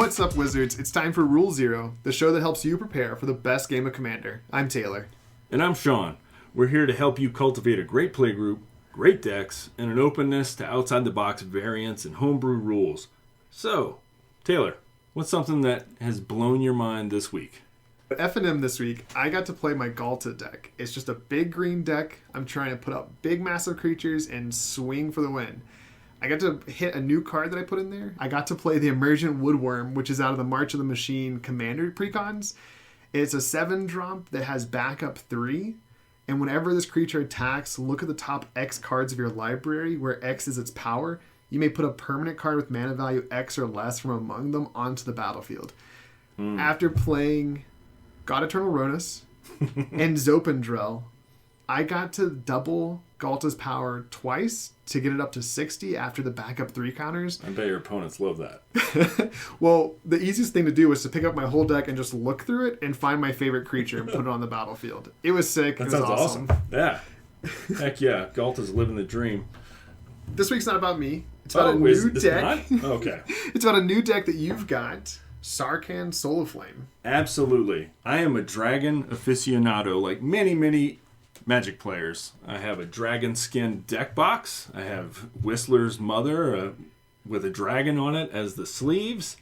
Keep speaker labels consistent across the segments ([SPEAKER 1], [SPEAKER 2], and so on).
[SPEAKER 1] What's up, Wizards? It's time for Rule Zero, the show that helps you prepare for the best game of Commander. I'm Taylor.
[SPEAKER 2] And I'm Shawn. We're here to help you cultivate a great playgroup, great decks, and an openness to outside-the-box variants and homebrew rules. So, Taylor, what's something that has blown your mind this week?
[SPEAKER 1] At F&M this week, I got to play my Galta deck. It's just a big green deck. I'm trying to put out big, massive creatures and swing for the win. I got to hit a new card that I put in there. I got to play the Emergent Woodworm, which is out of the March of the Machine Commander precons. It's a 7-drop that has backup 3. And whenever this creature attacks, look at the top X cards of your library, where X is its power. You may put a permanent card with mana value X or less from among them onto the battlefield. After playing God Eternal Ronus and Zopandrel, I got to double Galta's power twice to get it up to 60 after the backup 3 counters.
[SPEAKER 2] I bet your opponents love that.
[SPEAKER 1] Well, the easiest thing to do was to pick up my whole deck and just look through it and find my favorite creature and put it on the battlefield. It was sick.
[SPEAKER 2] That
[SPEAKER 1] it was
[SPEAKER 2] sounds awesome. Yeah. Heck yeah. Galta's living the dream.
[SPEAKER 1] This week's not about me. It's about a new deck.
[SPEAKER 2] Not? Okay.
[SPEAKER 1] It's about a new deck that you've got. Sarkhan Aflame.
[SPEAKER 2] Absolutely. I am a dragon aficionado, like many Magic players. I have a dragon skin deck box. I have Whistler's Mother with a dragon on it as the sleeves.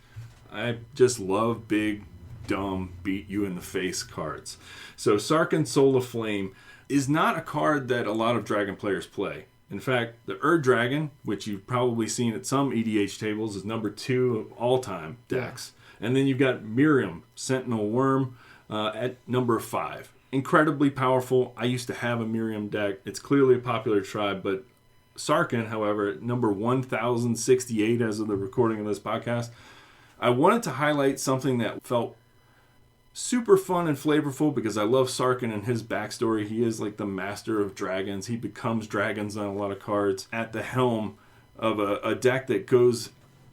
[SPEAKER 2] I just love big, dumb, beat you in the face cards. So Sarkhan Aflame is not a card that a lot of dragon players play. In fact, the Dragon, which you've probably seen at some EDH tables, is number 2 of all-time decks. Yeah. And then you've got Miriam, Sentinel Worm, at number 5. Incredibly powerful. I used to have a Miriam deck. It's clearly a popular tribe, but Sarkhan, however, at number 1068 as of the recording of this podcast, I wanted to highlight something that felt super fun and flavorful because I love Sarkhan and his backstory. He is like the master of dragons. He becomes dragons on a lot of cards at the helm of a deck that goes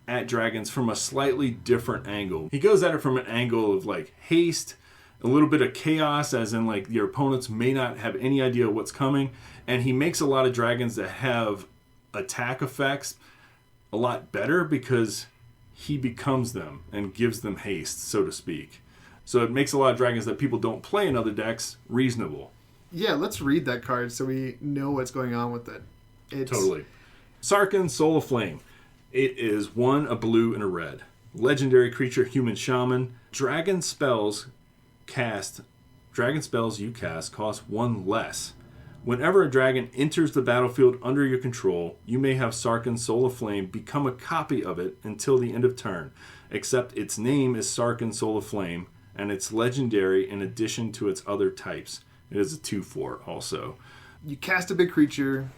[SPEAKER 2] at dragons from a slightly different angle. He goes at it from an angle of like haste, a little bit of chaos, as in like your opponents may not have any idea what's coming, and he makes a lot of dragons that have attack effects a lot better because he becomes them and gives them haste, so to speak. So it makes a lot of dragons that people don't play in other decks reasonable.
[SPEAKER 1] Yeah, let's read that card so we know what's going on with it.
[SPEAKER 2] Totally. Sarkhan Aflame. It is 1, a blue, and a red. Legendary creature, human shaman. Dragon spells you cast cost 1 less. Whenever a dragon enters the battlefield under your control, you may have Sarkhan Aflame become a copy of it until the end of turn, except its name is Sarkhan Aflame, and it's legendary in addition to its other types. It is a 2/4 also.
[SPEAKER 1] You cast a big creature,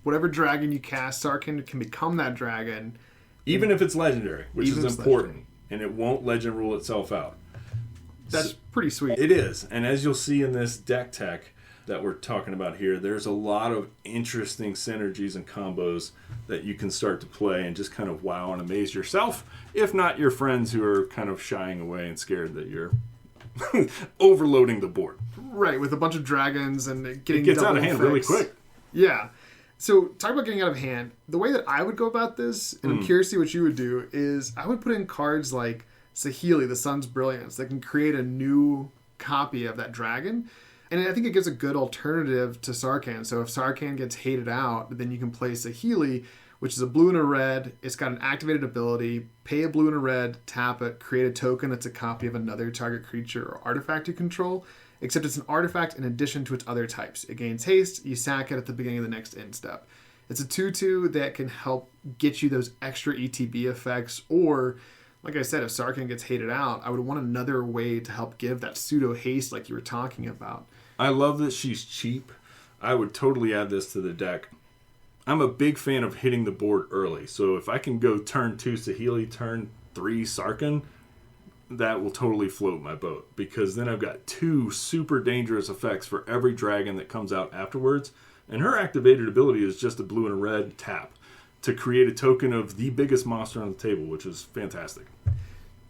[SPEAKER 1] whatever dragon you cast, Sarkhan can become that dragon.
[SPEAKER 2] Even if it's legendary, which is important, and it won't legend rule itself out.
[SPEAKER 1] That's pretty sweet.
[SPEAKER 2] It is. And as you'll see in this deck tech that we're talking about here, there's a lot of interesting synergies and combos that you can start to play and just kind of wow and amaze yourself, if not your friends who are kind of shying away and scared that you're overloading the board.
[SPEAKER 1] Right, with a bunch of dragons and getting
[SPEAKER 2] it gets out of hand really quick.
[SPEAKER 1] Yeah. So, talk about getting out of hand. The way that I would go about this, and I'm curious to see what you would do, is I would put in cards like Saheeli, the Sun's Brilliance, that can create a new copy of that dragon. And I think it gives a good alternative to Sarkhan. So if Sarkhan gets hated out, then you can play Saheeli, which is a blue and a red. It's got an activated ability. Pay a blue and a red, tap it, create a token that's a copy of another target creature or artifact you control, except it's an artifact in addition to its other types. It gains haste. You sack it at the beginning of the next end step. It's a 2/2 that can help get you those extra ETB effects, or like I said, if Sarkhan gets hated out, I would want another way to help give that pseudo haste like you were talking about.
[SPEAKER 2] I love that she's cheap. I would totally add this to the deck. I'm a big fan of hitting the board early. So if I can go turn 2 Saheeli, turn 3 Sarkhan, that will totally float my boat. Because then I've got 2 super dangerous effects for every dragon that comes out afterwards. And her activated ability is just a blue and a red tap to create a token of the biggest monster on the table, which is fantastic.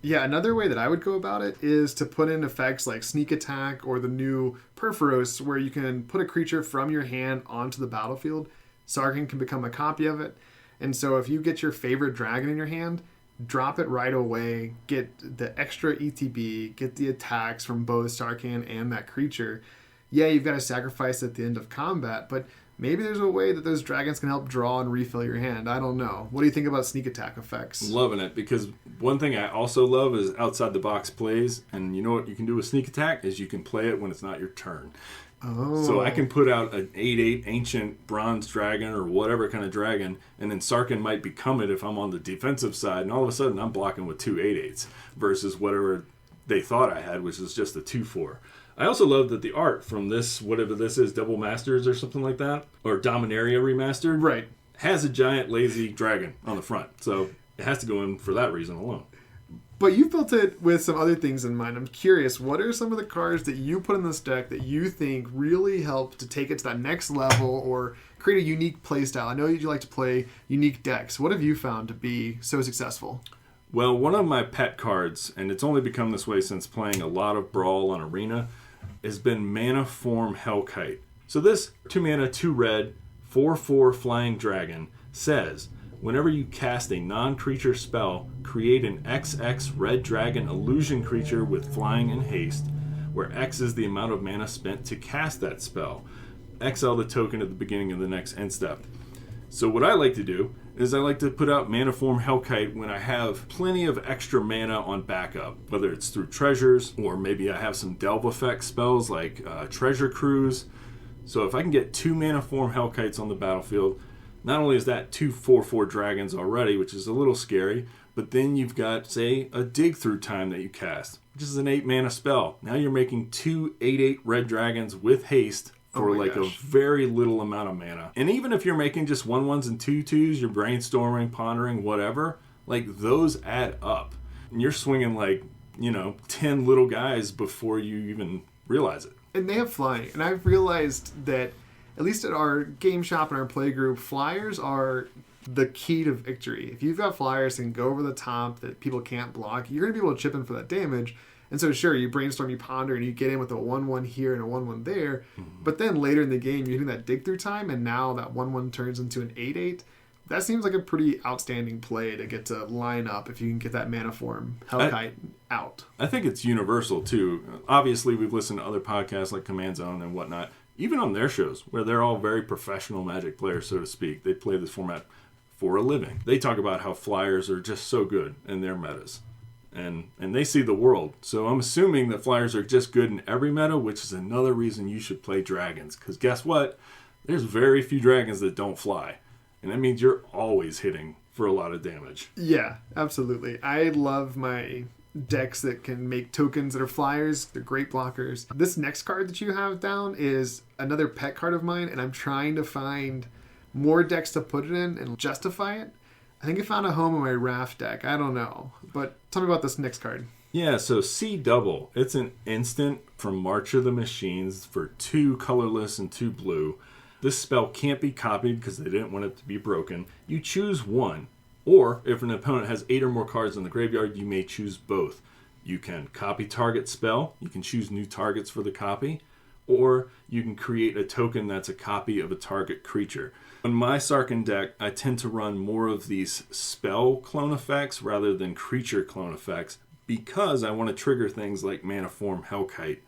[SPEAKER 1] Yeah, another way that I would go about it is to put in effects like Sneak Attack or the new Perforos, where you can put a creature from your hand onto the battlefield. Sarkhan can become a copy of it. And so if you get your favorite dragon in your hand, drop it right away, get the extra ETB, get the attacks from both Sarkhan and that creature. Yeah, you've got to sacrifice at the end of combat, but maybe there's a way that those dragons can help draw and refill your hand. I don't know. What do you think about sneak attack effects?
[SPEAKER 2] Loving it, because one thing I also love is outside the box plays, and you know what you can do with sneak attack is you can play it when it's not your turn.
[SPEAKER 1] Oh.
[SPEAKER 2] So I can put out an 8/8 ancient bronze dragon or whatever kind of dragon, and then Sarkhan might become it if I'm on the defensive side, and all of a sudden I'm blocking with 2 8/8s versus whatever they thought I had, which is just a 2/4. I also love that the art from this, whatever this is, Double Masters or something like that, or Dominaria Remastered,
[SPEAKER 1] right,
[SPEAKER 2] has a giant lazy dragon on the front. So it has to go in for that reason alone.
[SPEAKER 1] But you built it with some other things in mind. I'm curious, what are some of the cards that you put in this deck that you think really help to take it to that next level or create a unique play style? I know you like to play unique decks. What have you found to be so successful?
[SPEAKER 2] Well, one of my pet cards, and it's only become this way since playing a lot of Brawl on Arena, has been Mana Form Hellkite. So this 2 mana, 2 red, 4/4 flying dragon says, whenever you cast a non-creature spell, create an XX red dragon illusion creature with flying and haste, where X is the amount of mana spent to cast that spell. Exile the token at the beginning of the next end step. So what I like to do is I like to put out Mana Form Hellkite when I have plenty of extra mana on backup, whether it's through treasures or maybe I have some delve effect spells like Treasure Cruise. So if I can get 2 Mana Form Hellkites on the battlefield, not only is that 2 4/4 dragons already, which is a little scary, but then you've got, say, a Dig Through Time that you cast, which is an 8 mana spell. Now you're making 2 8/8 red dragons with haste for a very little amount of mana. And even if you're making just 1/1s and 2/2s, you're brainstorming, pondering, whatever, like those add up. And you're swinging 10 little guys before you even realize it.
[SPEAKER 1] And they have flying. And I've realized that, at least at our game shop and our play group, flyers are the key to victory. If you've got flyers that can go over the top that people can't block, you're going to be able to chip in for that damage. And so, sure, you brainstorm, you ponder, and you get in with a 1/1 here and a 1/1 there. Mm-hmm. But then later in the game, you're doing that dig through time, and now that 1/1 turns into an 8/8. That seems like a pretty outstanding play to get to line up if you can get that Mana Form Hellkite out.
[SPEAKER 2] I think it's universal, too. Obviously, we've listened to other podcasts like Command Zone and whatnot, even on their shows, where they're all very professional Magic players, so to speak. They play this format for a living. They talk about how flyers are just so good in their metas. And they see the world. So I'm assuming that flyers are just good in every meta, which is another reason you should play dragons. Because guess what? There's very few dragons that don't fly. And that means you're always hitting for a lot of damage.
[SPEAKER 1] Yeah, absolutely. I love my decks that can make tokens that are flyers. They're great blockers. This next card that you have down is another pet card of mine, and I'm trying to find more decks to put it in and justify it. I think I found a home in my Raft deck. I don't know. But tell me about this next card.
[SPEAKER 2] Yeah, so C Double. It's an instant from March of the Machines for 2 colorless and 2 blue. This spell can't be copied because they didn't want it to be broken. You choose one. Or if an opponent has 8 or more cards in the graveyard, you may choose both. You can copy target spell. You can choose new targets for the copy. Or you can create a token that's a copy of a target creature. On my Sarkhan deck, I tend to run more of these spell clone effects rather than creature clone effects because I want to trigger things like Mana Form Hellkite.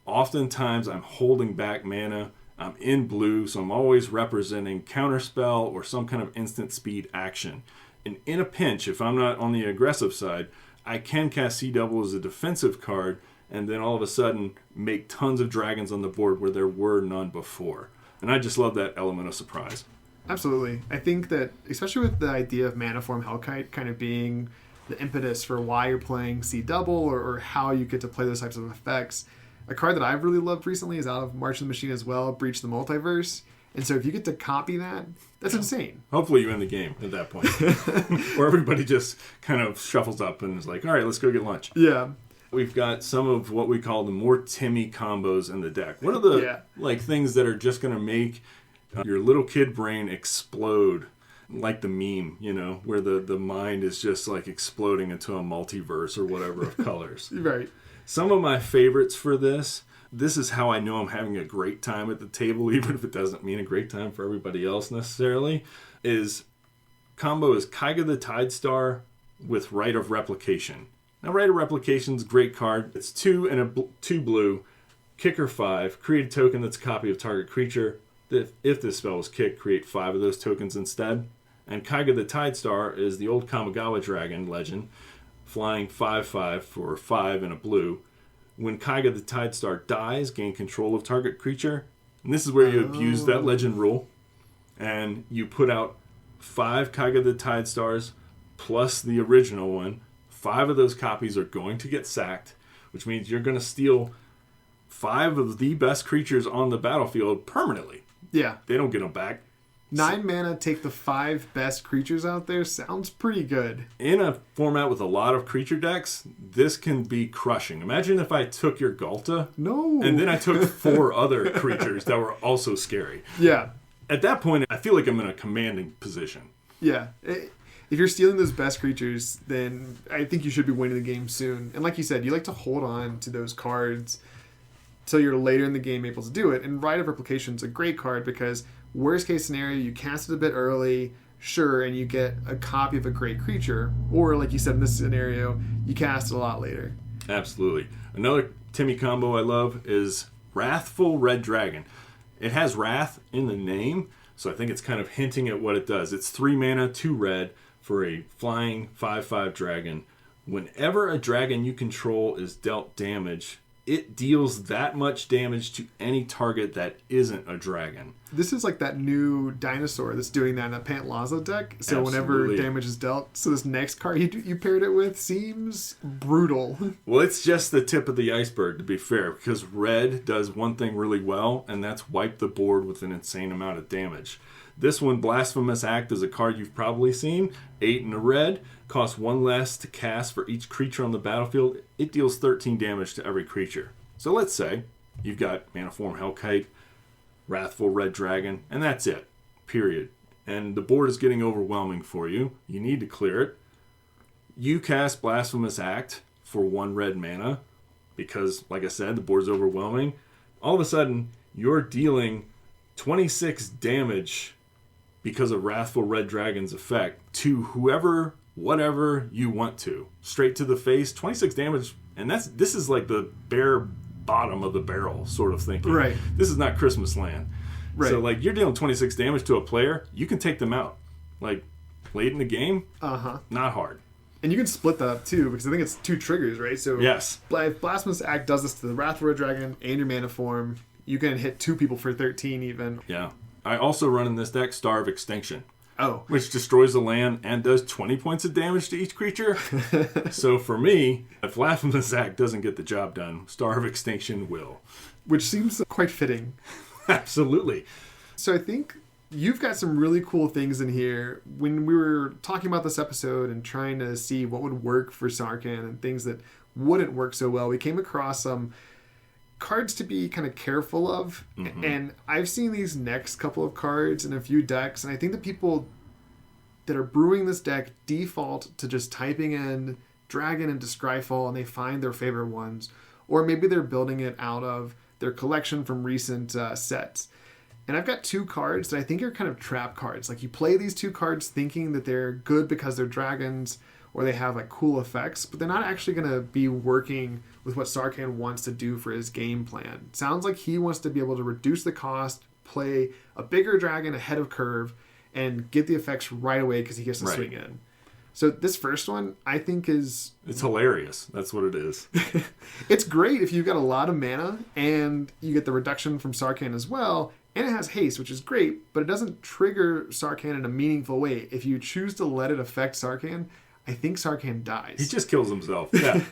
[SPEAKER 2] Oftentimes, I'm holding back mana. I'm in blue, so I'm always representing counterspell or some kind of instant speed action. And in a pinch, if I'm not on the aggressive side, I can cast C Double as a defensive card and then all of a sudden make tons of dragons on the board where there were none before. And I just love that element of surprise.
[SPEAKER 1] Absolutely. I think that, especially with the idea of Mana Form Hellkite kind of being the impetus for why you're playing C Double or how you get to play those types of effects, a card that I've really loved recently is out of March of the Machine as well, Breach the Multiverse. And so if you get to copy that, that's insane.
[SPEAKER 2] Hopefully you win the game at that point. Or everybody just kind of shuffles up and is like, all right, let's go get lunch.
[SPEAKER 1] Yeah.
[SPEAKER 2] We've got some of what we call the more Timmy combos in the deck. What are the things that are just going to make your little kid brain explode, like the meme, where the mind is just like exploding into a multiverse or whatever of colors.
[SPEAKER 1] Right.
[SPEAKER 2] Some of my favorites for this is how I know I'm having a great time at the table, even if it doesn't mean a great time for everybody else necessarily, is combo is Kaiga the Tidestar with Rite of Replication. Now, Rite of Replication's a great card. It's 2 and 2 blue, kicker 5, create a token that's a copy of target creature. If this spell is kicked, create 5 of those tokens instead. And Kaiga the Tidestar is the old Kamigawa dragon legend, flying 5/5 for 5 and a blue. When Kaiga the Tidestar dies, gain control of target creature. And this is where you abuse that legend rule. And you put out 5 Kaiga the Tidestars plus the original one. 5 of those copies are going to get sacked, which means you're going to steal 5 of the best creatures on the battlefield permanently.
[SPEAKER 1] Yeah.
[SPEAKER 2] They don't get them back.
[SPEAKER 1] 9 mana, take the 5 best creatures out there. Sounds pretty good.
[SPEAKER 2] In a format with a lot of creature decks, this can be crushing. Imagine if I took your Galta.
[SPEAKER 1] No.
[SPEAKER 2] And then I took 4 other creatures that were also scary.
[SPEAKER 1] Yeah.
[SPEAKER 2] At that point, I feel like I'm in a commanding position.
[SPEAKER 1] Yeah. If you're stealing those best creatures, then I think you should be winning the game soon. And like you said, you like to hold on to those cards till you're later in the game able to do it. And Rite of Replication is a great card because worst case scenario, you cast it a bit early, sure, and you get a copy of a great creature. Or like you said in this scenario, you cast it a lot later.
[SPEAKER 2] Absolutely. Another Timmy combo I love is Wrathful Red Dragon. It has Wrath in the name, so I think it's kind of hinting at what it does. It's 3 mana, 2 red for a flying 5/5 dragon. Whenever a dragon you control is dealt damage, it deals that much damage to any target that isn't a dragon.
[SPEAKER 1] This is like that new dinosaur that's doing that in that Pantlaza deck. So
[SPEAKER 2] Absolutely.
[SPEAKER 1] Whenever damage is dealt, so this next card you paired it with seems brutal.
[SPEAKER 2] Well, it's just the tip of the iceberg, to be fair, because red does one thing really well, and that's wipe the board with an insane amount of damage. This one, Blasphemous Act, is a card you've probably seen. 8 in a red, costs 1 less to cast for each creature on the battlefield. It deals 13 damage to every creature. So let's say you've got Maniform Hellkite, Wrathful Red Dragon, and that's it. Period. And the board is getting overwhelming for you. You need to clear it. You cast Blasphemous Act for 1 red mana because, like I said, the board's overwhelming. All of a sudden, you're dealing 26 damage because of Wrathful Red Dragon's effect to whoever, whatever you want to. Straight to the face, 26 damage, and this is like the bare bottom of the barrel sort of thinking.
[SPEAKER 1] Right.
[SPEAKER 2] This is not Christmas Land.
[SPEAKER 1] Right.
[SPEAKER 2] So like you're dealing 26 damage to a player, you can take them out. Like late in the game, not hard.
[SPEAKER 1] And you can split that up too, because I think it's 2 triggers, right? So
[SPEAKER 2] yes.
[SPEAKER 1] If Blasphemous Act does this to the Wrathful Red Dragon and your mana form, you can hit 2 people for 13 even.
[SPEAKER 2] Yeah. I also run in this deck Star of Extinction.
[SPEAKER 1] Oh.
[SPEAKER 2] Which destroys the land and does 20 points of damage to each creature. So for me, if Blasphemous Act doesn't get the job done, Star of Extinction will.
[SPEAKER 1] Which seems quite fitting.
[SPEAKER 2] Absolutely.
[SPEAKER 1] So I think you've got some really cool things in here. When we were talking about this episode and trying to see what would work for Sarkhan and things that wouldn't work so well, we came across some cards to be kind of careful of. And I've seen these next couple of cards in a few decks, and I think the people that are brewing this deck default to just typing in Dragon into Scryfall and they find their favorite ones, or maybe they're building it out of their collection from recent sets. And I've got 2 cards that I think are kind of trap cards. Like you play these 2 cards thinking that they're good because they're dragons or they have like cool effects, but they're not actually going to be working with what Sarkhan wants to do for his game plan. Sounds like he wants to be able to reduce the cost, play a bigger dragon ahead of curve, and get the effects right away because he gets to swing in. So this first one, I think is...
[SPEAKER 2] It's hilarious. That's what it is.
[SPEAKER 1] It's great if you've got a lot of mana and you get the reduction from Sarkhan as well, and it has haste, which is great, but it doesn't trigger Sarkhan in a meaningful way. If you choose to let it affect Sarkhan, I think Sarkhan dies.
[SPEAKER 2] He just kills himself. Yeah.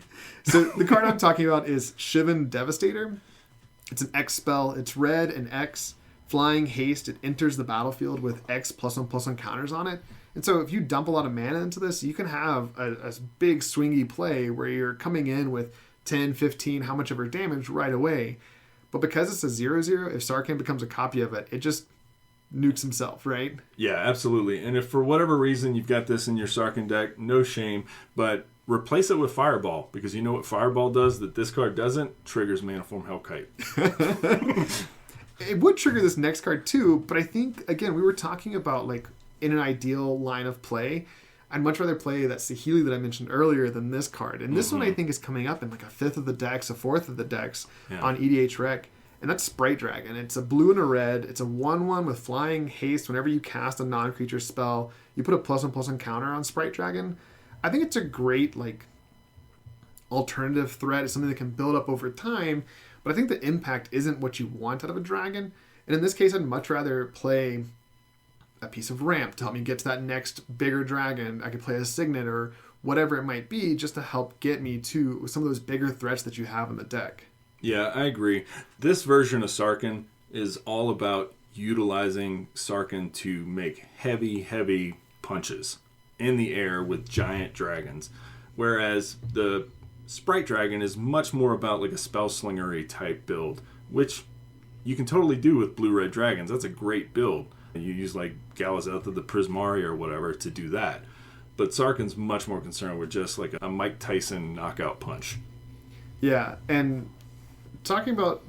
[SPEAKER 1] So the card I'm talking about is Shivan Devastator. It's an X spell. It's red and X. Flying haste. It enters the battlefield with X +1/+1 counters on it. And so if you dump a lot of mana into this, you can have a big swingy play where you're coming in with 10, 15, how much ever damage right away. But because it's a 0/0, if Sarkhan becomes a copy of it, it just nukes himself, right?
[SPEAKER 2] Yeah, absolutely. And if for whatever reason you've got this in your Sarkhan deck, no shame, but replace it with Fireball, because you know what Fireball does that this card doesn't? Triggers Maniform Hellkite.
[SPEAKER 1] It would trigger this next card too, but I think, again, we were talking about like in an ideal line of play, I'd much rather play that Saheeli that I mentioned earlier than this card. And this one I think is coming up in like a fifth of the decks, a fourth of the decks on EDH Rec. And that's Sprite Dragon. It's a blue and a red. It's a 1/1 with flying haste. Whenever you cast a non-creature spell, you put a +1/+1 counter on Sprite Dragon. I think it's a great like alternative threat. It's something that can build up over time. But I think the impact isn't what you want out of a dragon. And in this case, I'd much rather play a piece of ramp to help me get to that next bigger dragon. I could play a Signet or whatever it might be just to help get me to some of those bigger threats that you have in the deck.
[SPEAKER 2] Yeah, I agree. This version of Sarkhan is all about utilizing Sarkhan to make heavy punches in the air with giant dragons. Whereas the Sprite Dragon is much more about like a spellslingery type build, which you can totally do with blue-red dragons. That's a great build. You use like Galazeth the Prismari or whatever to do that. But Sarkhan's much more concerned with just like a Mike Tyson knockout punch.
[SPEAKER 1] Yeah, and talking about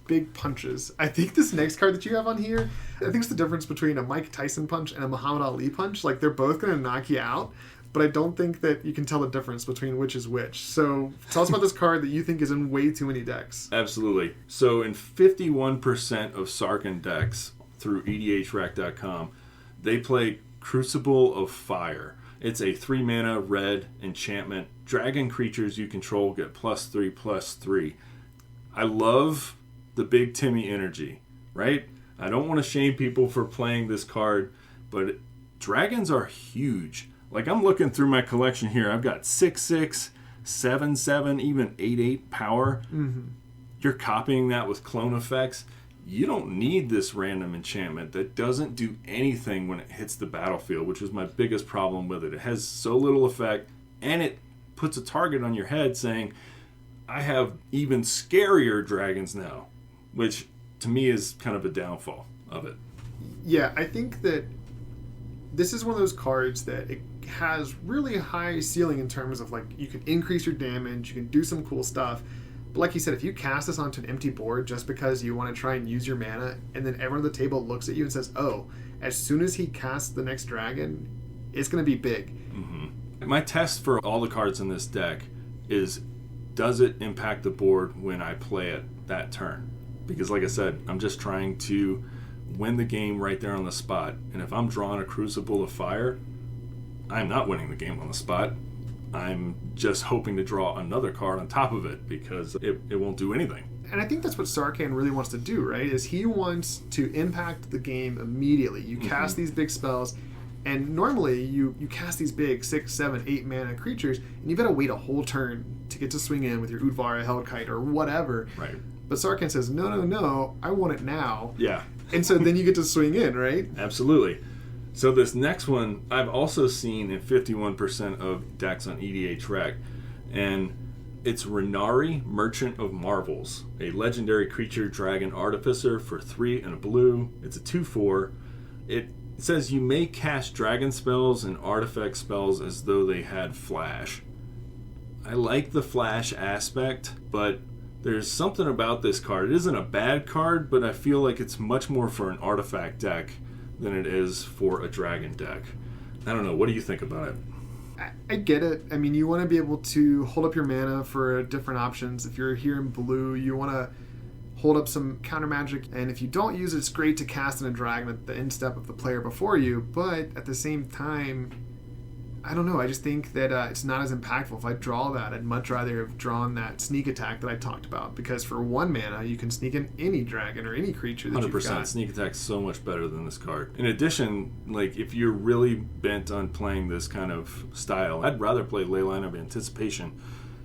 [SPEAKER 1] big punches, I think this next card that you have on here, I think it's the difference between a Mike Tyson punch and a Muhammad Ali punch. Like, they're both going to knock you out, but I don't think that you can tell the difference between which is which. So tell us about this card that you think is in way too many decks.
[SPEAKER 2] Absolutely. So in 51% of Sarkhan decks through EDHREC.com, they play Crucible of Fire. It's a 3-mana red enchantment. Dragon creatures you control get +3/+3. I love the Big Timmy energy, right? I don't want to shame people for playing this card, but dragons are huge. Like, I'm looking through my collection here. I've got 6/6, 7/7, even 8/8 power. Mm-hmm. You're copying that with clone effects. You don't need this random enchantment that doesn't do anything when it hits the battlefield, which was my biggest problem with it. It has so little effect, and it puts a target on your head saying, I have even scarier dragons now, which to me is kind of a downfall of it.
[SPEAKER 1] Yeah, I think that this is one of those cards that it has really high ceiling in terms of like you can increase your damage, you can do some cool stuff. But like you said, if you cast this onto an empty board just because you want to try and use your mana, and then everyone at the table looks at you and says, oh, as soon as he casts the next dragon, it's going to be big.
[SPEAKER 2] Mm-hmm. My test for all the cards in this deck is, does it impact the board when I play it that turn? Because like I said, I'm just trying to win the game right there on the spot. And if I'm drawing a Crucible of Fire, I'm not winning the game on the spot. I'm just hoping to draw another card on top of it because it won't do anything.
[SPEAKER 1] And I think that's what Sarkhan really wants to do, right? Is he wants to impact the game immediately. You cast these big spells, and normally you cast these big 6, 7, 8 mana creatures, and you've got to wait a whole turn to get to swing in with your Udvara Hellkite or whatever.
[SPEAKER 2] Right.
[SPEAKER 1] But Sarkhan says, no, I want it now.
[SPEAKER 2] Yeah.
[SPEAKER 1] And so then you get to swing in, right?
[SPEAKER 2] Absolutely. So this next one, I've also seen in 51% of decks on EDH Rec, and it's Renari, Merchant of Marvels, a legendary creature dragon artificer for 3 and a blue. It's a 2/4. It says you may cast dragon spells and artifact spells as though they had flash. I like the flash aspect, but there's something about this card. It isn't a bad card, but I feel like it's much more for an artifact deck than it is for a dragon deck. I don't know. What do you think about it?
[SPEAKER 1] I get it. I mean, you want to be able to hold up your mana for different options. If you're here in blue, you want to hold up some counter magic, and if you don't use it, it's great to cast in a dragon at the end step of the player before you, but at the same time, I don't know, I just think that it's not as impactful. If I draw that, I'd much rather have drawn that sneak attack that I talked about, because for 1 mana, you can sneak in any dragon or any creature that 100%. You've got.
[SPEAKER 2] Sneak attack's so much better than this card. In addition, like, if you're really bent on playing this kind of style, I'd rather play Leyline of Anticipation,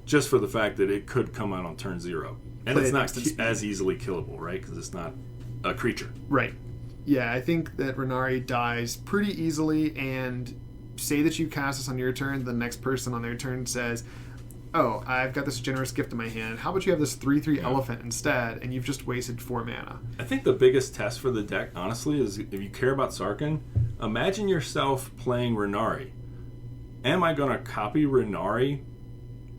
[SPEAKER 2] just for the fact that it could come out on turn 0. And it's not as easily killable, right? Because it's not a creature.
[SPEAKER 1] Right. Yeah, I think that Renari dies pretty easily, and say that you cast this on your turn, the next person on their turn says, oh, I've got this generous gift in my hand. How about you have this 3/3 elephant instead, and you've just wasted 4 mana.
[SPEAKER 2] I think the biggest test for the deck, honestly, is if you care about Sarkhan, imagine yourself playing Renari. Am I going to copy Renari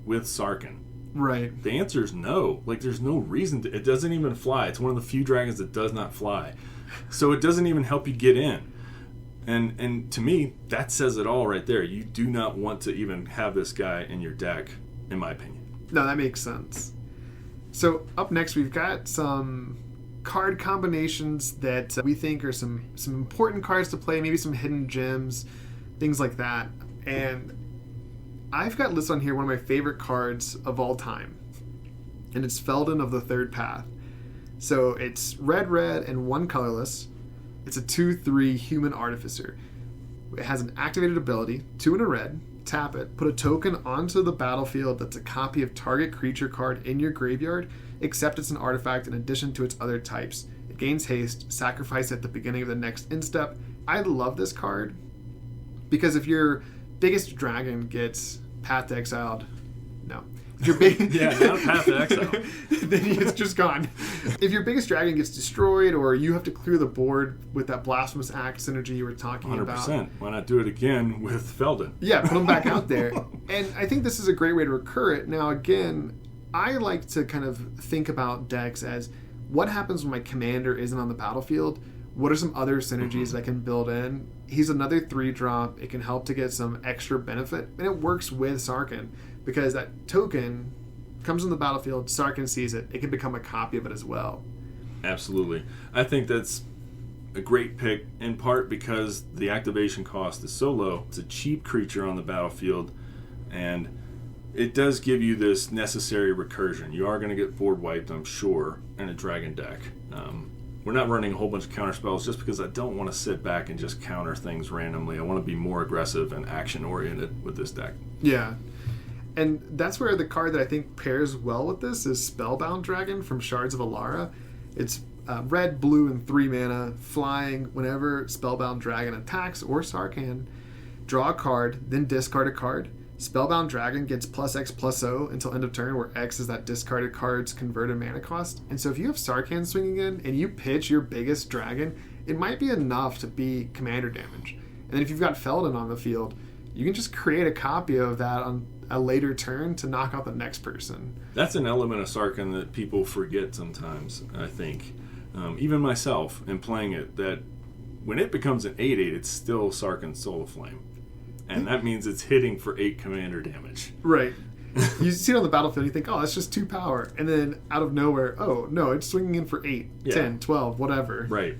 [SPEAKER 2] with Sarkhan?
[SPEAKER 1] Right.
[SPEAKER 2] The answer is no. Like, there's no reason to. It doesn't even fly. It's one of the few dragons that does not fly. So it doesn't even help you get in. And to me, that says it all right there. You do not want to even have this guy in your deck, in my opinion.
[SPEAKER 1] No, that makes sense. So up next, we've got some card combinations that we think are some important cards to play, maybe some hidden gems, things like that. And I've got listed on here one of my favorite cards of all time, and it's Feldon of the Third Path. So it's red, and one colorless. It's a 2/3 human artificer. It has an activated ability, 2 and a red. Tap it, put a token onto the battlefield that's a copy of target creature card in your graveyard, except it's an artifact in addition to its other types. It gains haste, sacrifice at the beginning of the next instep. I love this card because if your biggest dragon gets Path to Exiled, no. If your big
[SPEAKER 2] yeah, not a Path to Exile.
[SPEAKER 1] Then it's just gone. If your biggest dragon gets destroyed, or you have to clear the board with that Blasphemous Act synergy you were talking
[SPEAKER 2] 100%.
[SPEAKER 1] about.
[SPEAKER 2] Why not do it again with Feldon?
[SPEAKER 1] Yeah, put them back out there. And I think this is a great way to recur it. Now, again, I like to kind of think about decks as what happens when my commander isn't on the battlefield? What are some other synergies that I can build in? He's another 3-drop. It can help to get some extra benefit. And it works with Sarkhan because that token comes on the battlefield, Sarkhan sees it. It can become a copy of it as well.
[SPEAKER 2] Absolutely. I think that's a great pick, in part because the activation cost is so low. It's a cheap creature on the battlefield, and it does give you this necessary recursion. You are going to get board wiped, I'm sure, in a dragon deck. We're not running a whole bunch of counter spells just because I don't want to sit back and just counter things randomly. I want to be more aggressive and action-oriented with this deck.
[SPEAKER 1] Yeah. And that's where the card that I think pairs well with this is Spellbound Dragon from Shards of Alara. It's red, blue, and 3 mana, flying. Whenever Spellbound Dragon attacks or Sarkhan, draw a card, then discard a card. Spellbound Dragon gets +X/+0 until end of turn, where X is that discarded card's converted mana cost. And so if you have Sarkhan swinging in and you pitch your biggest dragon, it might be enough to be commander damage. And then if you've got Feldon on the field, you can just create a copy of that on a later turn to knock out the next person.
[SPEAKER 2] That's an element of Sarkhan that people forget sometimes, I think. Even myself, in playing it, that when it becomes an 8/8, it's still Sarkhan's Soul of Flame. And that means it's hitting for 8 commander damage.
[SPEAKER 1] Right. You see it on the battlefield, you think, oh, that's just 2 power. And then out of nowhere, oh, no, it's swinging in for 8, 10, 12, whatever.
[SPEAKER 2] Right.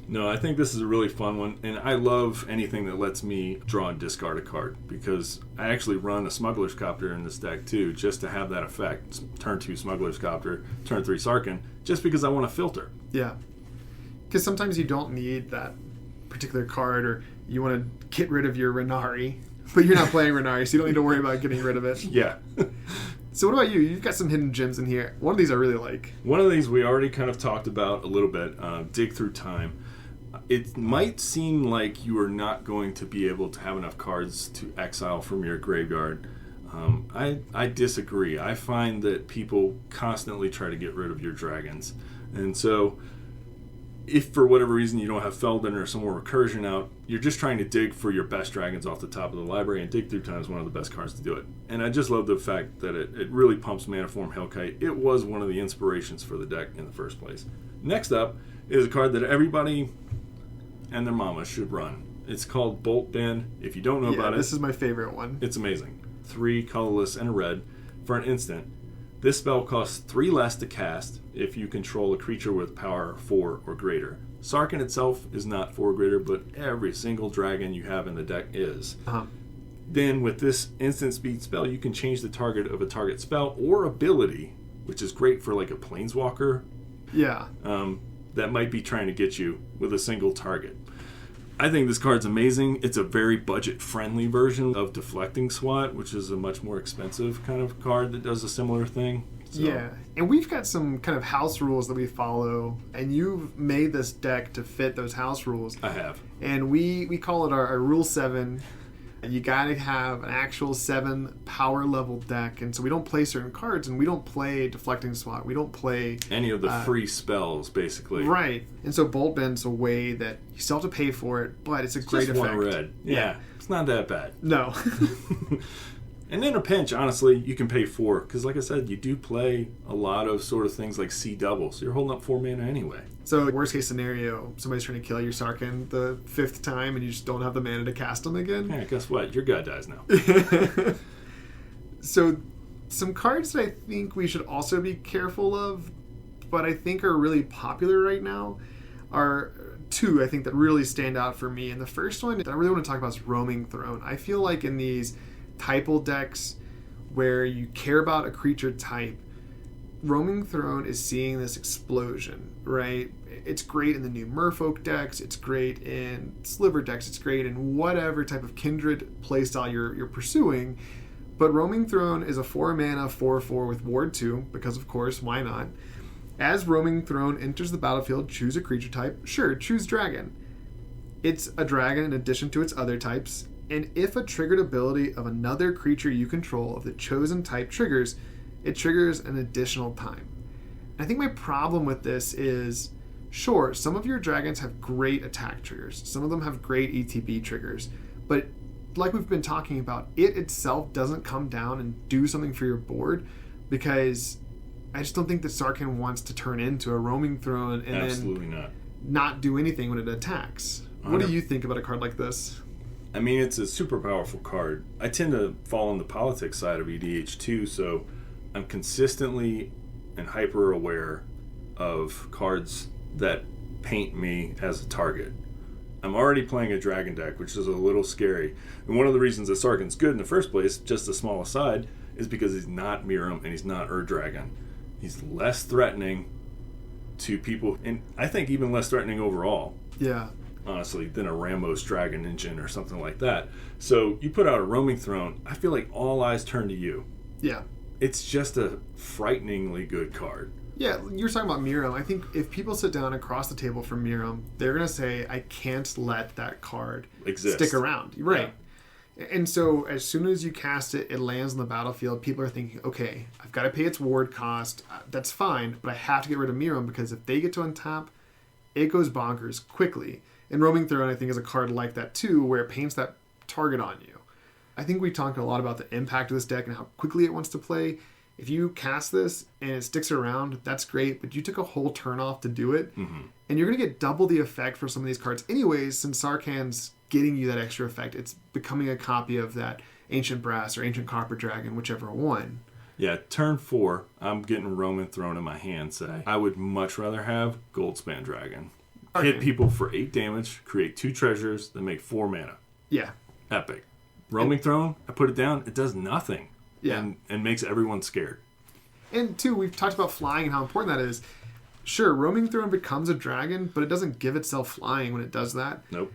[SPEAKER 2] No, I think this is a really fun one. And I love anything that lets me draw and discard a card. Because I actually run a Smuggler's Copter in this deck, too, just to have that effect. Turn 2 Smuggler's Copter, turn 3 Sarkhan, just because I want to filter.
[SPEAKER 1] Yeah. Because sometimes you don't need that particular card, or you want to get rid of your Renari, but you're not playing Renari, so you don't need to worry about getting rid of it.
[SPEAKER 2] Yeah.
[SPEAKER 1] So what about you? You've got some hidden gems in here. One of these I really like.
[SPEAKER 2] One of these we already kind of talked about a little bit, Dig Through Time. It might seem like you are not going to be able to have enough cards to exile from your graveyard. I disagree. I find that people constantly try to get rid of your dragons. And so if for whatever reason you don't have Feldon or some more recursion out, you're just trying to dig for your best dragons off the top of the library, and Dig Through Time is one of the best cards to do it. And I just love the fact that it really pumps Manaform Hellkite. It was one of the inspirations for the deck in the first place. Next up is a card that everybody and their mama should run. It's called Bolt Bin. If you don't know about it,
[SPEAKER 1] this is my favorite one.
[SPEAKER 2] It's amazing. 3 colorless and a red for an instant. This spell costs 3 less to cast if you control a creature with power 4 or greater. Sarkhan itself is not 4 or greater, but every single dragon you have in the deck is. Then with this instant speed spell, you can change the target of a target spell or ability, which is great for like a planeswalker.
[SPEAKER 1] Yeah.
[SPEAKER 2] That might be trying to get you with a single target. I think this card's amazing. It's a very budget-friendly version of Deflecting Swat, which is a much more expensive kind of card that does a similar thing. So.
[SPEAKER 1] Yeah, and we've got some kind of house rules that we follow, and you've made this deck to fit those house rules.
[SPEAKER 2] I have.
[SPEAKER 1] And we call it our Rule 7. You gotta have an actual 7 power level deck, and so we don't play certain cards, and we don't play Deflecting Swat. We don't play
[SPEAKER 2] any of the free spells, basically.
[SPEAKER 1] Right, and so Bolt Bin's a way that you still have to pay for it, but it's a great
[SPEAKER 2] just
[SPEAKER 1] effect.
[SPEAKER 2] One red. Yeah, it's not that bad.
[SPEAKER 1] No.
[SPEAKER 2] And in a pinch, honestly, you can pay 4. Because like I said, you do play a lot of sort of things like C double. So you're holding up 4 mana anyway.
[SPEAKER 1] So worst case scenario, somebody's trying to kill your Sarkhan the 5th time and you just don't have the mana to cast them again.
[SPEAKER 2] Yeah, guess what? Your guy dies now.
[SPEAKER 1] So some cards that I think we should also be careful of, but I think are really popular right now, are 2, I think, that really stand out for me. And the first one that I really want to talk about is Roaming Throne. I feel like in these typal decks where you care about a creature type, Roaming Throne is seeing this explosion, right? It's great in the new Merfolk decks, it's great in Sliver decks, it's great in whatever type of Kindred playstyle you're pursuing. But Roaming Throne is a 4 mana 4/4 with Ward 2, because of course, why not? As Roaming Throne enters the battlefield, choose a creature type. Sure, choose Dragon. It's a dragon in addition to its other types, and if a triggered ability of another creature you control of the chosen type triggers, it triggers an additional time. And I think my problem with this is, sure, some of your dragons have great attack triggers. Some of them have great ETB triggers. But like we've been talking about, it itself doesn't come down and do something for your board, because I just don't think that Sarkhan wants to turn into a Roaming Throne and
[SPEAKER 2] Absolutely
[SPEAKER 1] then not do anything when it attacks. What do you think about a card like this?
[SPEAKER 2] I mean, it's a super powerful card. I tend to fall on the politics side of EDH2, so I'm consistently and hyper aware of cards that paint me as a target. I'm already playing a dragon deck, which is a little scary. And one of the reasons that Sarkhan's good in the first place, just a small aside, is because he's not Miram and he's not Ur-Dragon. He's less threatening to people, and I think even less threatening overall.
[SPEAKER 1] Yeah.
[SPEAKER 2] Honestly, than a Ramos Dragon Engine or something like that. So you put out a Roaming Throne, I feel like all eyes turn to you.
[SPEAKER 1] Yeah.
[SPEAKER 2] It's just a frighteningly good card.
[SPEAKER 1] Yeah, you're talking about Miram. I think if people sit down across the table from Miram, they're going to say, I can't let that card stick around. Right. Yeah. And so as soon as you cast it, it lands on the battlefield. People are thinking, okay, I've got to pay its ward cost. That's fine, but I have to get rid of Miram, because if they get to untap, it goes bonkers quickly. And Roaming Throne, I think, is a card like that too, where it paints that target on you. I think we talked a lot about the impact of this deck and how quickly it wants to play. If you cast this and it sticks around, that's great, but you took a whole turn off to do it, and you're going to get double the effect for some of these cards anyways, since Sarkhan's getting you that extra effect. It's becoming a copy of that Ancient Brass or Ancient Copper Dragon, whichever one.
[SPEAKER 2] Yeah, turn 4, I'm getting Roaming Throne in my hand, say. I would much rather have Goldspan Dragon. Okay. Hit people for 8 damage, create 2 treasures, then make 4 mana.
[SPEAKER 1] Yeah.
[SPEAKER 2] Epic. Roaming Throne, I put it down, it does nothing.
[SPEAKER 1] Yeah.
[SPEAKER 2] And makes everyone scared.
[SPEAKER 1] And two, we've talked about flying and how important that is. Sure, Roaming Throne becomes a dragon, but it doesn't give itself flying when it does that.
[SPEAKER 2] Nope.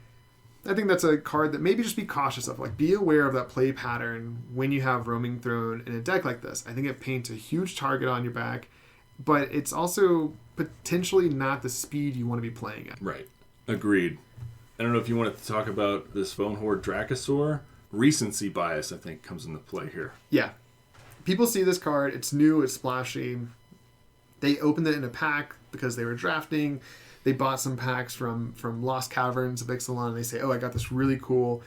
[SPEAKER 1] I think that's a card that maybe just be cautious of. Like, be aware of that play pattern when you have Roaming Throne in a deck like this. I think it paints a huge target on your back, but it's also potentially not the speed you want to be playing at.
[SPEAKER 2] Right. Agreed. I don't know if you wanted to talk about this Bone Horde Dracosaur. Recency bias, I think, comes into play here.
[SPEAKER 1] Yeah. People see this card, it's new, it's splashy. They opened it in a pack because they were drafting. They bought some packs from Lost Caverns of Ixalan, and they say, oh, I got this really cool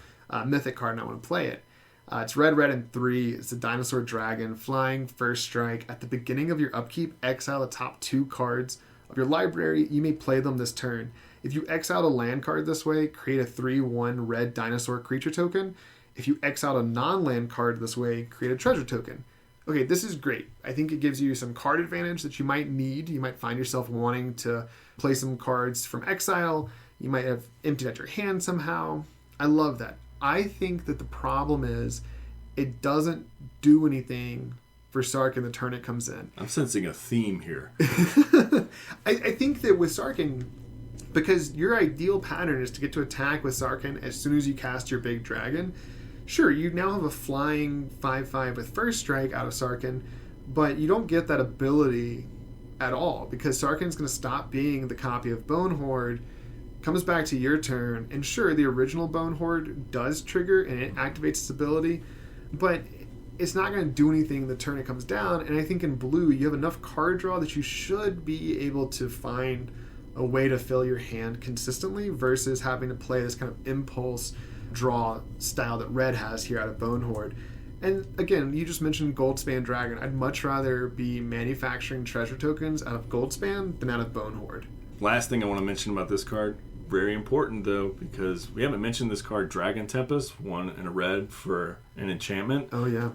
[SPEAKER 1] mythic card and I want to play it. It's red, and 3. It's a dinosaur dragon, flying, first strike. At the beginning of your upkeep, exile the top 2 cards of your library. You may play them this turn. If you exile a land card this way, create a 3/1 red dinosaur creature token. If you exile a non-land card this way, create a treasure token. Okay, this is great. I think it gives you some card advantage that you might need. You might find yourself wanting to play some cards from exile. You might have emptied out your hand somehow. I love that. I think that the problem is it doesn't do anything for Sarkhan the turn it comes in.
[SPEAKER 2] I'm sensing a theme here.
[SPEAKER 1] I think that with Sarkhan, because your ideal pattern is to get to attack with Sarkhan as soon as you cast your big dragon. Sure, you now have a flying 5/5 with first strike out of Sarkhan, but you don't get that ability at all, because Sarkhan's going to stop being the copy of Bone Horde, comes back to your turn, and sure, the original Bone Horde does trigger and it activates its ability, but it's not going to do anything the turn it comes down. And I think in blue, you have enough card draw that you should be able to find a way to fill your hand consistently versus having to play this kind of impulse draw style that red has here out of Bone Horde. And again, you just mentioned Goldspan Dragon. I'd much rather be manufacturing treasure tokens out of Goldspan than out of Bone Horde.
[SPEAKER 2] Last thing I want to mention about this card, very important though, because we haven't mentioned this card, Dragon Tempest, 1 and a red for an enchantment.
[SPEAKER 1] Oh yeah.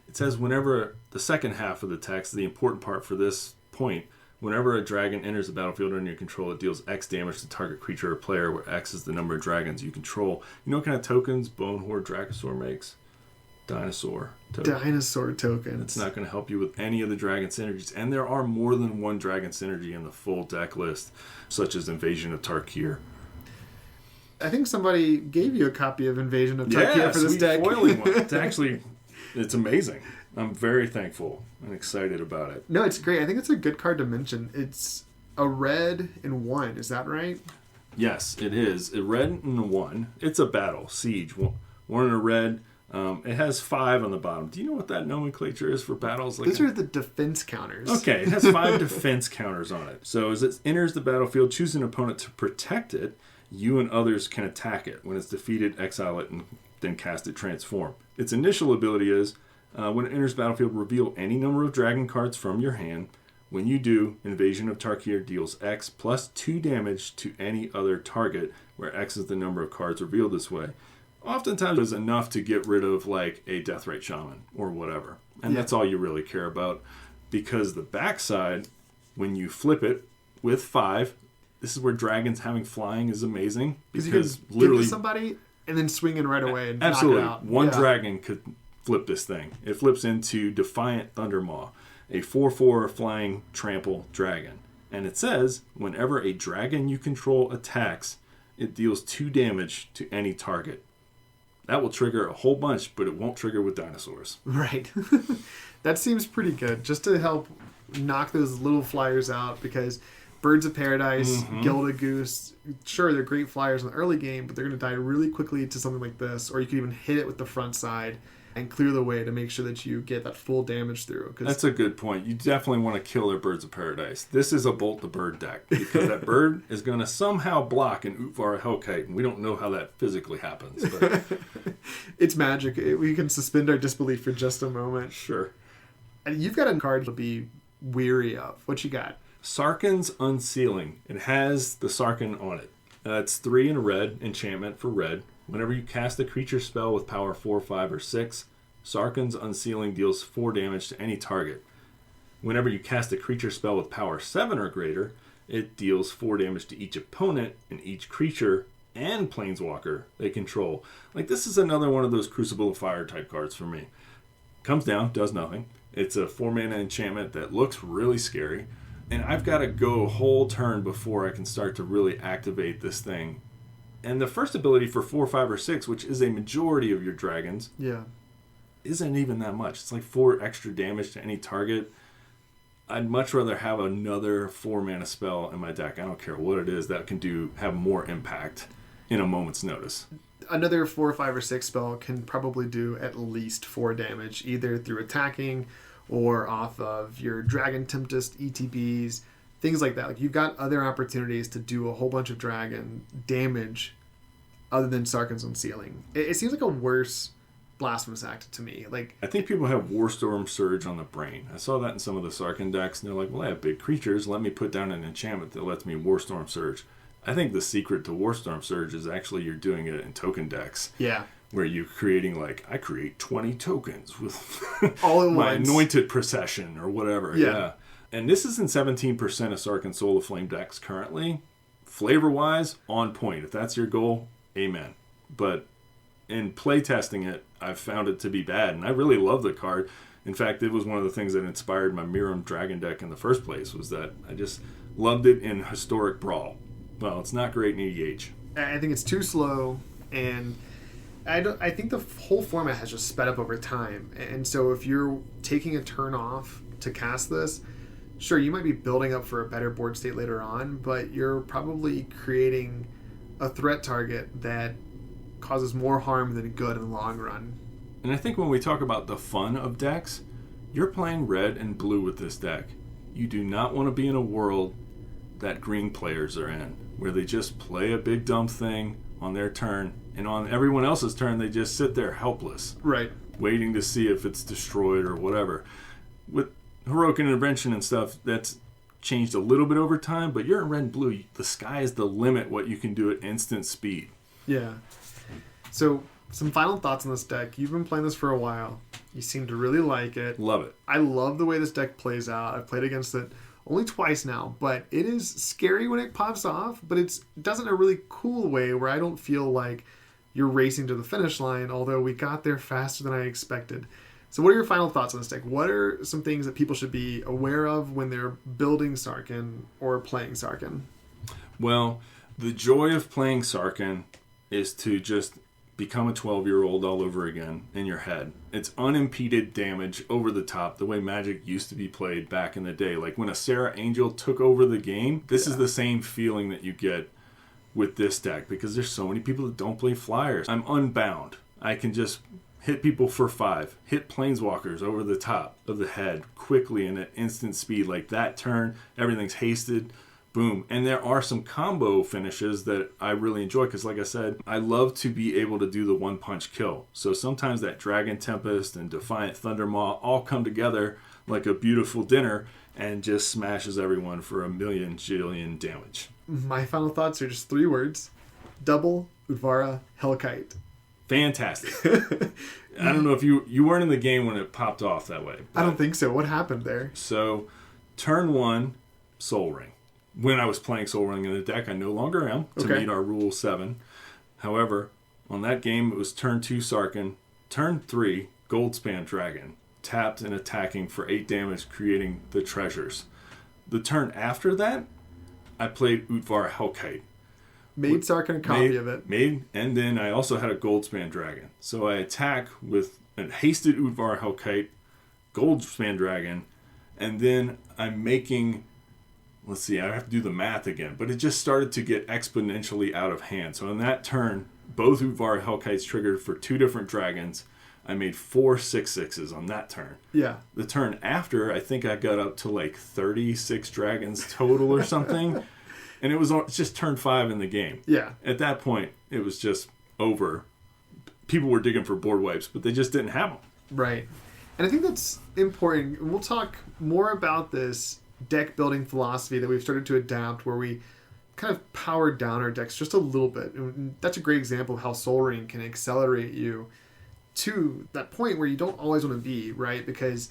[SPEAKER 2] It says whenever, the second half of the text, the important part for this point, whenever a dragon enters the battlefield under your control, it deals X damage to target creature or player, where X is the number of dragons you control. You know what kind of tokens Bone Horde Dragosaur makes? Dinosaur token.
[SPEAKER 1] Dinosaur tokens.
[SPEAKER 2] It's not going to help you with any of the dragon synergies. And there are more than one dragon synergy in the full deck list, such as Invasion of Tarkir.
[SPEAKER 1] I think somebody gave you a copy of Invasion of Tarkir for this deck.
[SPEAKER 2] Foiling one. It's amazing. I'm very thankful and excited about it.
[SPEAKER 1] No, it's great. I think it's a good card to mention. It's a red and 1. Is that right?
[SPEAKER 2] Yes, it is. A red and a 1. It's a battle. Siege. 1 and a red. It has 5 on the bottom. Do you know what that nomenclature is for battles?
[SPEAKER 1] Those are the defense counters.
[SPEAKER 2] Okay, it has 5 defense counters on it. So as it enters the battlefield, choose an opponent to protect it. You and others can attack it. When it's defeated, exile it, and then cast it transform. Its initial ability is, when it enters battlefield, reveal any number of dragon cards from your hand. When you do, Invasion of Tarkir deals X plus 2 damage to any other target, where X is the number of cards revealed this way. Oftentimes it's enough to get rid of like a Deathrite Shaman or whatever. And that's all you really care about. Because the backside, when you flip it with 5, this is where dragons having flying is amazing. Because
[SPEAKER 1] you could literally give it to somebody and then swing in right away and
[SPEAKER 2] absolutely
[SPEAKER 1] knock it out.
[SPEAKER 2] One dragon could flip this thing. It flips into Defiant Thundermaw, a 4/4 flying trample dragon. And it says, whenever a dragon you control attacks, it deals 2 damage to any target. That will trigger a whole bunch, but it won't trigger with dinosaurs.
[SPEAKER 1] Right. That seems pretty good, just to help knock those little flyers out, because Birds of Paradise, Gilded Goose, sure, they're great flyers in the early game, but they're going to die really quickly to something like this, or you can even hit it with the front side and clear the way to make sure that you get that full damage through.
[SPEAKER 2] That's a good point. You definitely want to kill their Birds of Paradise. This is a Bolt the Bird deck, because that bird is going to somehow block an Utvara Hellkite, and we don't know how that physically happens. But
[SPEAKER 1] it's magic. We can suspend our disbelief for just a moment.
[SPEAKER 2] Sure.
[SPEAKER 1] And you've got a card to be weary of. What you got?
[SPEAKER 2] Sarkhan's Unsealing. It has the Sarkhan on it. It's 3 and a red, enchantment for red. Whenever you cast a creature spell with power 4, 5, or 6, Sarkhan's Unsealing deals 4 damage to any target. Whenever you cast a creature spell with power 7 or greater, it deals 4 damage to each opponent and each creature and planeswalker they control. Like, this is another one of those Crucible of Fire type cards for me. Comes down, does nothing. It's a 4-mana enchantment that looks really scary. And I've got to go a whole turn before I can start to really activate this thing. And the first ability for 4, 5, or 6, which is a majority of your dragons, isn't even that much. It's like 4 extra damage to any target. I'd much rather have another 4-mana spell in my deck. I don't care what it is that can have more impact in a moment's notice.
[SPEAKER 1] Another 4, 5, or 6 spell can probably do at least 4 damage, either through attacking or off of your Dragon Tempest, ETBs, things like that. Like, you've got other opportunities to do a whole bunch of dragon damage other than Sarkhan's Unsealing. It seems like a worse Blasphemous Act to me. Like,
[SPEAKER 2] I think people have Warstorm Surge on the brain. I saw that in some of the Sarkhan decks, and they're like, well, I have big creatures. Let me put down an enchantment that lets me Warstorm Surge. I think the secret to Warstorm Surge is actually you're doing it in token decks.
[SPEAKER 1] Yeah.
[SPEAKER 2] Where you're creating, like, I create 20 tokens with
[SPEAKER 1] all in
[SPEAKER 2] my
[SPEAKER 1] once.
[SPEAKER 2] Anointed Procession or whatever. Yeah. And this is in 17% of Sarkhan Soul of Flame decks currently. Flavor-wise, on point. If that's your goal, amen. But in playtesting it, I've found it to be bad. And I really love the card. In fact, it was one of the things that inspired my Miram Dragon deck in the first place, was that I just loved it in Historic Brawl. Well, it's not great in EDH.
[SPEAKER 1] I think it's too slow, and I think the whole format has just sped up over time. And so if you're taking a turn off to cast this, sure, you might be building up for a better board state later on, but you're probably creating a threat target that causes more harm than good in the long run.
[SPEAKER 2] And I think when we talk about the fun of decks, you're playing red and blue with this deck. You do not want to be in a world that green players are in, where they just play a big dumb thing on their turn, and on everyone else's turn they just sit there helpless.
[SPEAKER 1] Right.
[SPEAKER 2] waiting to see if it's destroyed or whatever. With Heroic Intervention and stuff, that's changed a little bit over time, but you're in red and blue. The sky is the limit what you can do at instant speed.
[SPEAKER 1] Yeah. So, some final thoughts on this deck. You've been playing this for a while. You seem to really like it.
[SPEAKER 2] Love it.
[SPEAKER 1] I love the way this deck plays out. I've played against it only twice now, but it is scary when it pops off, but it does it in a really cool way where I don't feel like you're racing to the finish line, although we got there faster than I expected. So what are your final thoughts on this deck? What are some things that people should be aware of when they're building Sarkhan or playing Sarkhan?
[SPEAKER 2] Well, the joy of playing Sarkhan is to just become a 12-year-old all over again in your head. It's unimpeded damage over the top, the way Magic used to be played back in the day. Like when a Sarah Angel took over the game, this is the same feeling that you get with this deck, because there's so many people that don't play flyers. I'm unbound. I can just hit people for 5, hit planeswalkers over the top of the head quickly and at instant speed. Like that turn, everything's hasted. Boom. And there are some combo finishes that I really enjoy because, like I said, I love to be able to do the one-punch kill. So sometimes that Dragon Tempest and Defiant Thundermaw all come together like a beautiful dinner and just smashes everyone for 1,000,000,000 damage.
[SPEAKER 1] My final thoughts are just 3 words. Double Utvara Hellkite.
[SPEAKER 2] Fantastic. I don't know if you weren't in the game when it popped off that way.
[SPEAKER 1] I don't think so. What happened there?
[SPEAKER 2] So, turn 1, Soul Ring. When I was playing Soul Ring in the deck, I no longer am to meet our Rule 7. However, on that game, it was turn 2 Sarkhan, turn 3 Goldspan Dragon, tapped and attacking for 8 damage, creating the treasures. The turn after that, I played Utvara Hellkite.
[SPEAKER 1] Made Sarkhan a copy of it.
[SPEAKER 2] And then I also had a Goldspan Dragon. So I attack with a hasted Utvara Hellkite, Goldspan Dragon, and then I'm making... Let's see, I have to do the math again. But it just started to get exponentially out of hand. So in that turn, both Utvara Hellkites triggered for 2 different dragons. I made 4 6/6s on that turn.
[SPEAKER 1] Yeah.
[SPEAKER 2] The turn after, I think I got up to like 36 dragons total or something. And it's just turn 5 in the game.
[SPEAKER 1] Yeah.
[SPEAKER 2] At that point, it was just over. People were digging for board wipes, but they just didn't have them.
[SPEAKER 1] Right. And I think that's important. We'll talk more about this deck building philosophy that we've started to adapt where we kind of powered down our decks just a little bit. And that's a great example of how Soul Ring can accelerate you to that point where you don't always want to be, right? Because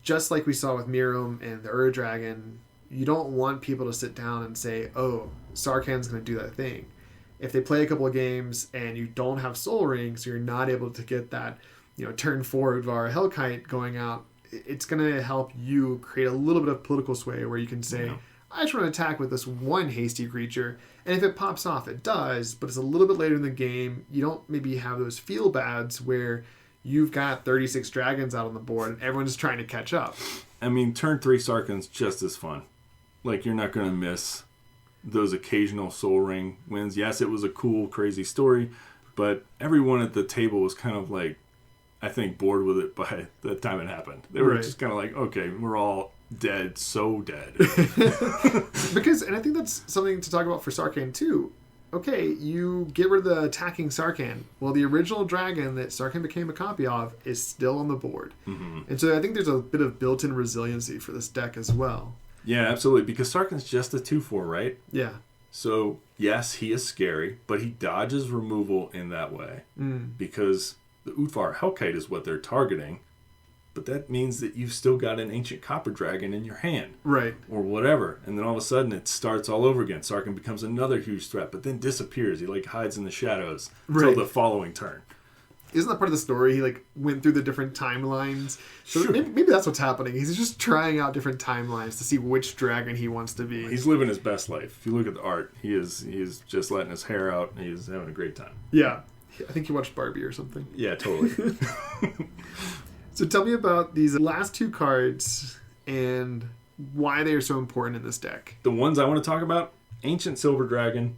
[SPEAKER 1] just like we saw with Mirum and the Ur Dragon, you don't want people to sit down and say, oh, Sarkhan's going to do that thing. If they play a couple of games and you don't have Soul Ring, so you're not able to get that, turn 4 Utvara Hellkite going out, it's going to help you create a little bit of political sway where you can say, I just want to attack with this one hasty creature. And if it pops off, it does, but it's a little bit later in the game. You don't maybe have those feel bads where you've got 36 dragons out on the board and everyone's trying to catch up.
[SPEAKER 2] I mean, turn 3 Sarkhan's just as fun. Like, you're not going to miss those occasional Soul Ring wins. Yes, it was a cool, crazy story, but everyone at the table was kind of like, I think, bored with it by the time it happened. They were just kind of like, okay, we're all dead, so dead.
[SPEAKER 1] Because, and I think that's something to talk about for Sarkhan too. Okay, you get rid of the attacking Sarkhan. Well, the original dragon that Sarkhan became a copy of is still on the board. Mm-hmm. And so I think there's a bit of built-in resiliency for this deck as well.
[SPEAKER 2] Yeah, absolutely. Because Sarkhan's just a 2/4, right?
[SPEAKER 1] Yeah.
[SPEAKER 2] So, yes, he is scary, but he dodges removal in that way. Because the Utvara Hellkite is what they're targeting, but that means that you've still got an Ancient Copper Dragon in your hand.
[SPEAKER 1] Right.
[SPEAKER 2] Or whatever. And then all of a sudden it starts all over again. Sarkhan becomes another huge threat, but then disappears. He hides in the shadows until the following turn.
[SPEAKER 1] Isn't that part of the story? He went through the different timelines. So
[SPEAKER 2] sure.
[SPEAKER 1] maybe that's what's happening. He's just trying out different timelines to see which dragon he wants to be.
[SPEAKER 2] He's living his best life. If you look at the art, he is just letting his hair out and he's having a great time.
[SPEAKER 1] Yeah. I think you watched Barbie or something.
[SPEAKER 2] Yeah, totally.
[SPEAKER 1] So tell me about these last 2 cards and why they are so important in this deck.
[SPEAKER 2] The ones I want to talk about, Ancient Silver Dragon.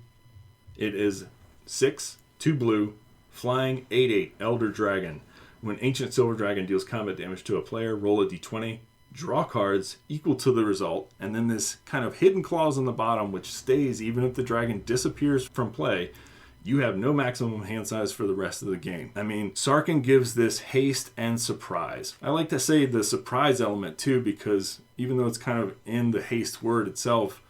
[SPEAKER 2] It is 6, 2 blue, flying 8/8 Elder Dragon. When Ancient Silver Dragon deals combat damage to a player, roll a d20, draw cards equal to the result, and then this kind of hidden clause on the bottom which stays even if the dragon disappears from play. you have no maximum hand size for the rest of the game. I mean, Sarkhan gives this haste and surprise. I like to say the surprise element too, because even though it's kind of in the haste word itself,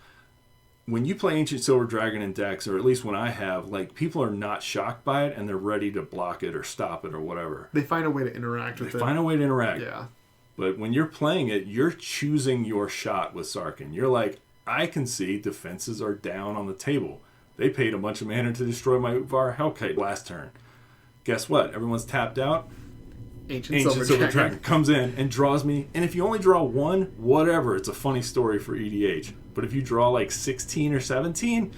[SPEAKER 2] when you play Ancient Silver Dragon in decks, or at least when I have, like, people are not shocked by it and they're ready to block it or stop it or whatever.
[SPEAKER 1] They find a way to interact with it.
[SPEAKER 2] They find a way to interact.
[SPEAKER 1] Yeah.
[SPEAKER 2] But when you're playing it, you're choosing your shot with Sarkhan. You're like, I can see defenses are down on the table. They paid a bunch of mana to destroy my Uvar Hellkite last turn. Guess what? Everyone's tapped out.
[SPEAKER 1] Ancient Silver
[SPEAKER 2] Dragon comes in and draws me. And if you only draw one, whatever. It's a funny story for EDH. But if you draw like 16 or 17,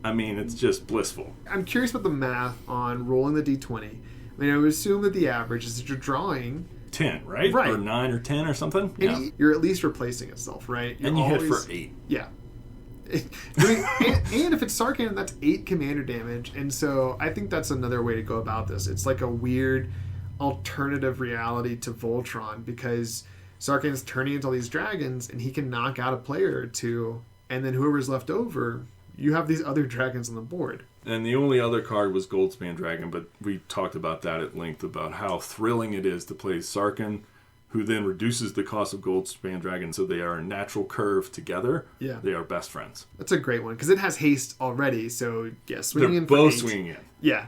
[SPEAKER 2] I mean, it's just blissful.
[SPEAKER 1] I'm curious about the math on rolling the D20. I mean, I would assume that the average is that you're drawing
[SPEAKER 2] 10, right?
[SPEAKER 1] Right.
[SPEAKER 2] Or 9 or 10 or something.
[SPEAKER 1] And you're at least replacing itself, right?
[SPEAKER 2] And you hit for 8.
[SPEAKER 1] Yeah. and if it's Sarkhan, that's 8 commander damage. And so I think that's another way to go about this. It's like a weird alternative reality to Voltron, because Sarkhan's turning into all these dragons and he can knock out a player or two, and then whoever's left over, you have these other dragons on the board.
[SPEAKER 2] And the only other card was Goldspan Dragon, but we talked about that at length, about how thrilling it is to play Sarkhan, who then reduces the cost of Goldspan Dragon, so they are a natural curve together.
[SPEAKER 1] Yeah.
[SPEAKER 2] They are best friends.
[SPEAKER 1] That's a great one, because it has haste already, so yeah, swinging
[SPEAKER 2] They're
[SPEAKER 1] in for
[SPEAKER 2] both
[SPEAKER 1] 8.
[SPEAKER 2] swinging in.
[SPEAKER 1] Yeah.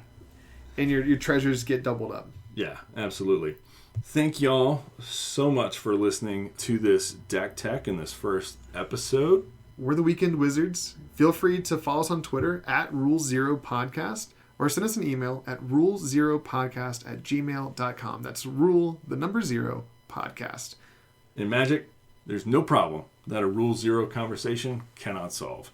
[SPEAKER 1] And your treasures get doubled up.
[SPEAKER 2] Yeah, absolutely. Thank y'all so much for listening to this deck tech in this first episode.
[SPEAKER 1] We're the Weekend Wizards. Feel free to follow us on Twitter at Rule0Podcast, or send us an email at rule0podcast@gmail.com. That's rule, the number 0, podcast.
[SPEAKER 2] In Magic, there's no problem that a Rule 0 conversation cannot solve.